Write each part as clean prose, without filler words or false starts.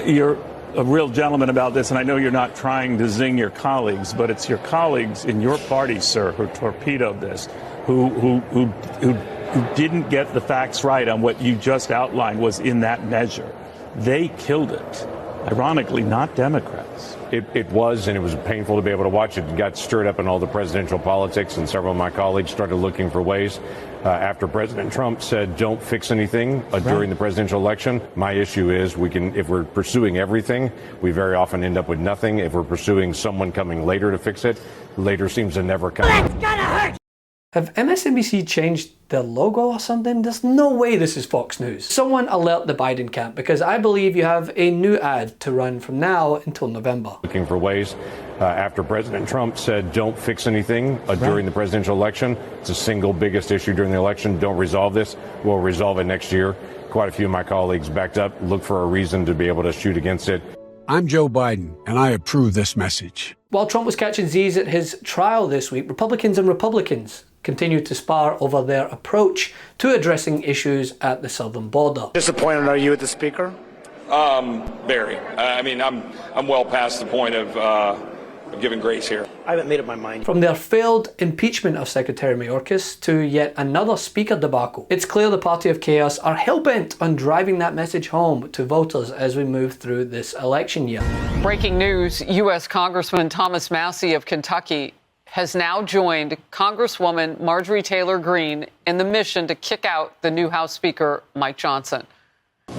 You're a real gentleman about this, and I know you're not trying to zing your colleagues, but it's your colleagues in your party, sir, who torpedoed this, who didn't get the facts right on what you just outlined was in that measure. They killed it. Ironically, not Democrats. It was, and it was painful to be able to watch. It got stirred up in all the presidential politics, and several of my colleagues started looking for ways. After President Trump said, don't fix anything during the presidential election, my issue is if we're pursuing everything, we very often end up with nothing. If we're pursuing someone coming later to fix it, later seems to never come. That's gonna hurt! Have MSNBC changed their logo or something? There's no way this is Fox News. Someone alert the Biden camp, because I believe you have a new ad to run from now until November. Looking for ways. After President Trump said, don't fix anything during the presidential election, it's the single biggest issue during the election. Don't resolve this. We'll resolve it next year. Quite a few of my colleagues backed up, look for a reason to be able to shoot against it. I'm Joe Biden, and I approve this message. While Trump was catching Z's at his trial this week, Republicans continue to spar over their approach to addressing issues at the southern border. Disappointed are you with the speaker? Very. I mean, I'm well past the point of giving grace here. I haven't made up my mind. From their failed impeachment of Secretary Mayorkas to yet another speaker debacle, it's clear the party of chaos are hell-bent on driving that message home to voters as we move through this election year. Breaking news, U.S. Congressman Thomas Massie of Kentucky has now joined Congresswoman Marjorie Taylor Greene in the mission to kick out the new House Speaker, Mike Johnson.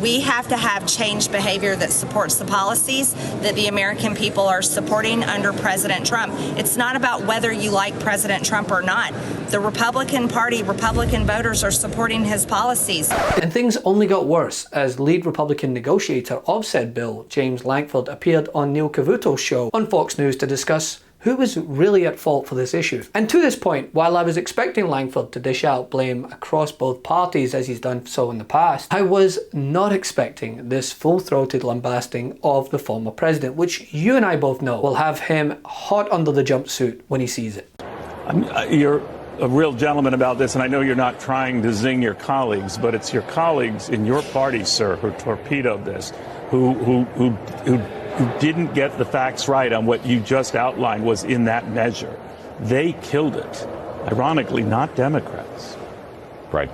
We have to have changed behavior that supports the policies that the American people are supporting under President Trump. It's not about whether you like President Trump or not. The Republican Party, Republican voters are supporting his policies. And things only got worse as lead Republican negotiator of said bill, James Lankford, appeared on Neil Cavuto's show on Fox News to discuss who was really at fault for this issue. And to this point, while I was expecting Lankford to dish out blame across both parties as he's done so in the past, I was not expecting this full-throated lambasting of the former president, which you and I both know will have him hot under the jumpsuit when he sees it. You're a real gentleman about this, and I know you're not trying to zing your colleagues, but it's your colleagues in your party, sir, who torpedoed this, who didn't get the facts right on what you just outlined was in that measure. They killed it. Ironically, not Democrats. Right.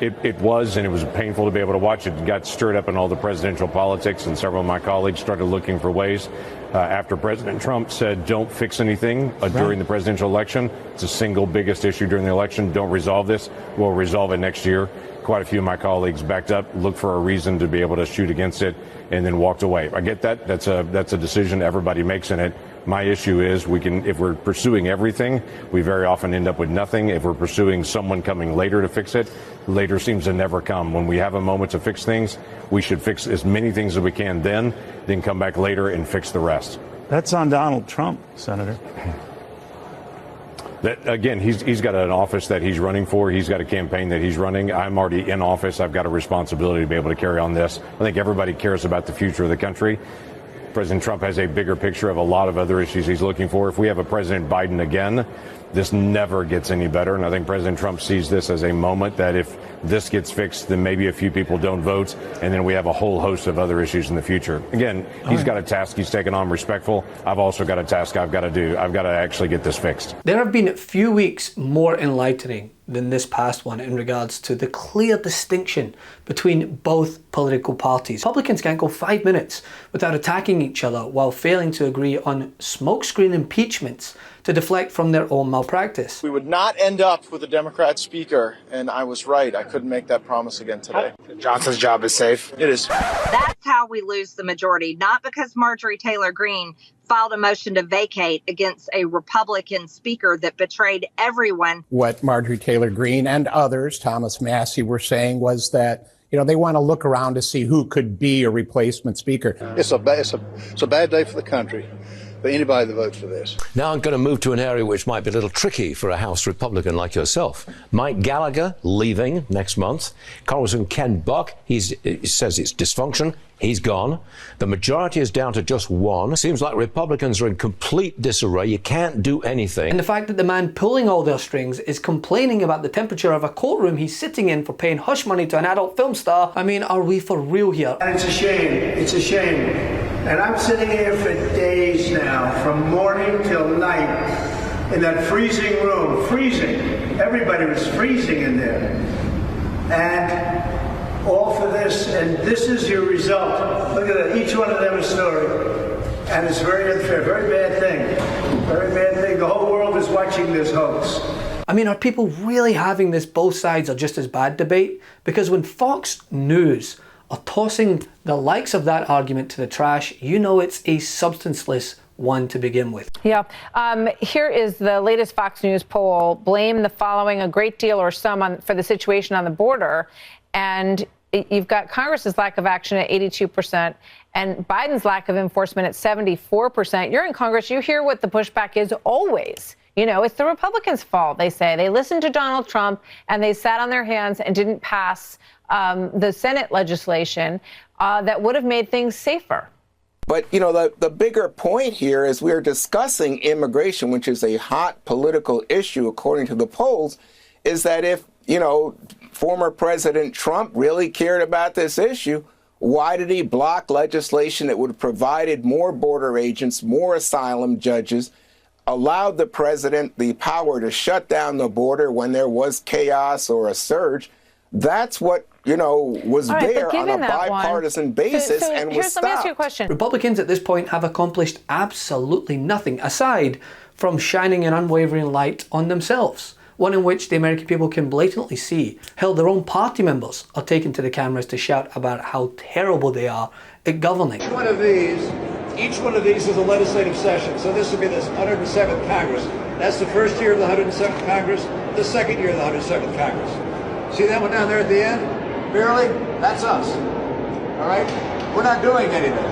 It was, and it was painful to be able to watch. It got stirred up in all the presidential politics, and several of my colleagues started looking for ways. After President Trump said, don't fix anything during the presidential election, it's the single biggest issue during the election. Don't resolve this. We'll resolve it next year. Quite a few of my colleagues backed up, looked for a reason to be able to shoot against it, and then walked away. I get that. That's a decision everybody makes in it. My issue is if we're pursuing everything, we very often end up with nothing. If we're pursuing someone coming later to fix it, later seems to never come. When we have a moment to fix things, we should fix as many things as we can then come back later and fix the rest. That's on Donald Trump, Senator. Again, he's got an office that he's running for. He's got a campaign that he's running. I'm already in office. I've got a responsibility to be able to carry on this. I think everybody cares about the future of the country. President Trump has a bigger picture of a lot of other issues he's looking for. If we have a President Biden again, this never gets any better. And I think President Trump sees this as a moment that if this gets fixed, then maybe a few people don't vote. And then we have a whole host of other issues in the future. Again, he's got a task he's taken on respectful. I've also got a task I've got to do. I've got to actually get this fixed. There have been few weeks more enlightening than this past one in regards to the clear distinction between both political parties. Republicans can't go 5 minutes without attacking each other while failing to agree on smokescreen impeachments to deflect from their own malpractice. We would not end up with a Democrat speaker, and I was right. I couldn't make that promise again today. Johnson's job is safe. It is. That's how we lose the majority, not because Marjorie Taylor Greene filed a motion to vacate against a Republican speaker that betrayed everyone. What Marjorie Taylor Greene and others, Thomas Massie, were saying was that, they want to look around to see who could be a replacement speaker. It's a bad day for the country. for anybody to vote for this. Now I'm going to move to an area which might be a little tricky for a House Republican like yourself. Mike Gallagher leaving next month. Congressman Ken Buck, he says it's dysfunction. He's gone. The majority is down to just one. Seems like Republicans are in complete disarray. You can't do anything. And the fact that the man pulling all their strings is complaining about the temperature of a courtroom he's sitting in for paying hush money to an adult film star. I mean, are we for real here? And it's a shame. It's a shame. And I'm sitting here for days now, from morning till night, in that freezing room. Freezing. Everybody was freezing in there. And all for this, and this is your result. Look at that, each one of them a story. And it's very unfair, very bad thing. Very bad thing. The whole world is watching this hoax. I mean, are people really having this both sides are just as bad debate? Because when Fox News are tossing the likes of that argument to the trash, you know it's a substanceless one to begin with. Yeah. Here is the latest Fox News poll. Blame the following a great deal or some for the situation on the border. And you've got Congress's lack of action at 82% and Biden's lack of enforcement at 74%. You're in Congress. You hear what the pushback is always. You know, it's the Republicans' fault, they say. They listened to Donald Trump and they sat on their hands and didn't pass the Senate legislation that would have made things safer. But, you know, the bigger point here is we're discussing immigration, which is a hot political issue, according to the polls, is that if, you know, former President Trump really cared about this issue, why did he block legislation that would have provided more border agents, more asylum judges, allowed the president the power to shut down the border when there was chaos or a surge? That's what, you know, was there on a bipartisan basis and was stopped. Let me ask you a question. Republicans at this point have accomplished absolutely nothing aside from shining an unwavering light on themselves. One in which the American people can blatantly see how their own party members are taken to the cameras to shout about how terrible they are at governing. Each one of these is a legislative session. So this would be the 107th Congress. That's the first year of the 107th Congress, the second year of the 107th Congress. See that one down there at the end? Barely? That's us. All right? We're not doing anything.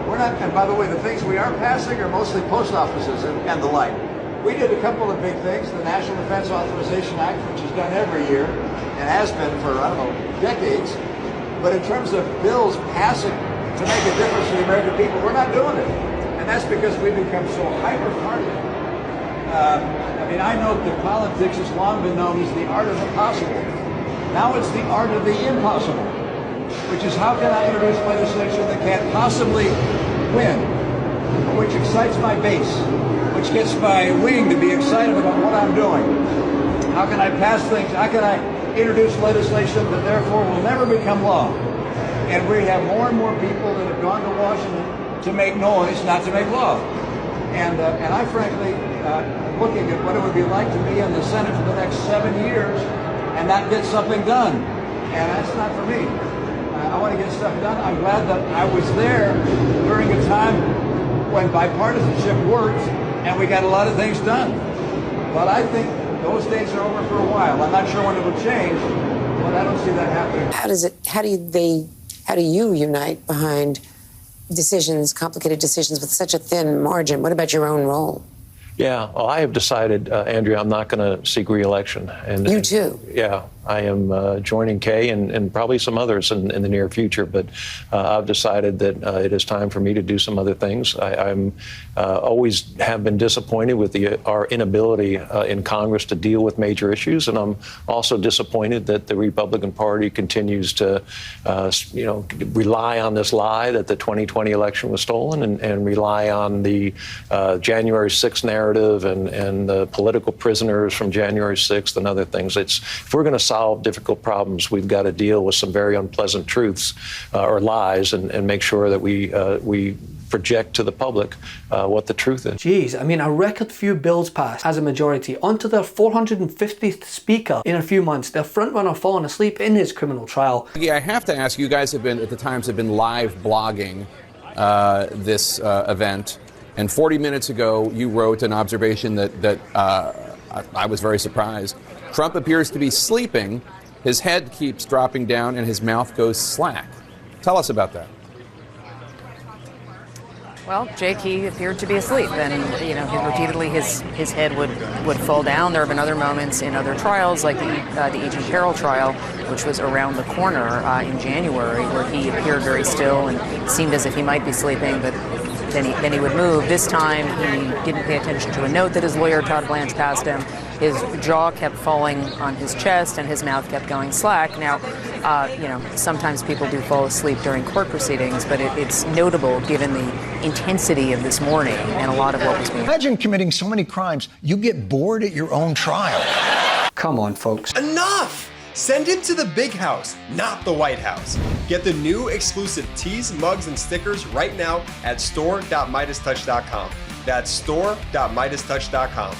We're not, and by the way, the things we are passing are mostly post offices and the like. We did a couple of big things, the National Defense Authorization Act, which is done every year, and has been for, I don't know, decades. But in terms of bills passing to make a difference for the American people, we're not doing it. And that's because we've become so hyper-partisan. I mean, I know that politics has long been known as the art of the possible. Now it's the art of the impossible, which is how can I introduce legislation that can't possibly win, which excites my base, which gets my wing to be excited about what I'm doing. How can I pass things? How can I introduce legislation that therefore will never become law? And we have more and more people that have gone to Washington to make noise, not to make law. And I frankly, looking at what it would be like to be in the Senate for the next 7 years and not get something done. And that's not for me. I want to get stuff done. I'm glad that I was there during a time when bipartisanship worked and we got a lot of things done. But I think those days are over for a while. I'm not sure when it will change, but I don't see that happening. How do you unite behind decisions, complicated decisions with such a thin margin? What about your own role? Yeah, well, I have decided, Andrea, I'm not going to seek re-election. You too? Yeah, I am joining Kay and probably some others in the near future, but I've decided that it is time for me to do some other things. I'm always have been disappointed with our inability in Congress to deal with major issues, and I'm also disappointed that the Republican Party continues to, rely on this lie that the 2020 election was stolen and rely on the January 6th narrative and the political prisoners from January 6th and other things. If we're going to solve difficult problems, we've got to deal with some very unpleasant truths or lies and make sure that we project to the public what the truth is. Geez, I mean, a record few bills passed as a majority onto their 450th speaker in a few months. Their frontrunner falling asleep in his criminal trial. Yeah, I have to ask, you guys have been, at the Times, have been live blogging this event. And 40 minutes ago, you wrote an observation that I was very surprised. Trump appears to be sleeping. His head keeps dropping down and his mouth goes slack. Tell us about that. Well, Jake, he appeared to be asleep, and repeatedly his head would fall down. There have been other moments in other trials, like the Agent Carroll trial, which was around the corner in January, where he appeared very still and seemed as if he might be sleeping, but then he would move. This time, he didn't pay attention to a note that his lawyer, Todd Blanche, passed him. His jaw kept falling on his chest, and his mouth kept going slack. Now, sometimes people do fall asleep during court proceedings, but it's notable given the intensity of this morning and a lot of what was being. Imagine committing so many crimes, you get bored at your own trial. Come on, folks. Enough! Send him to the big house, not the White House. Get the new exclusive tees, mugs, and stickers right now at store.MeidasTouch.com. That's store.MeidasTouch.com.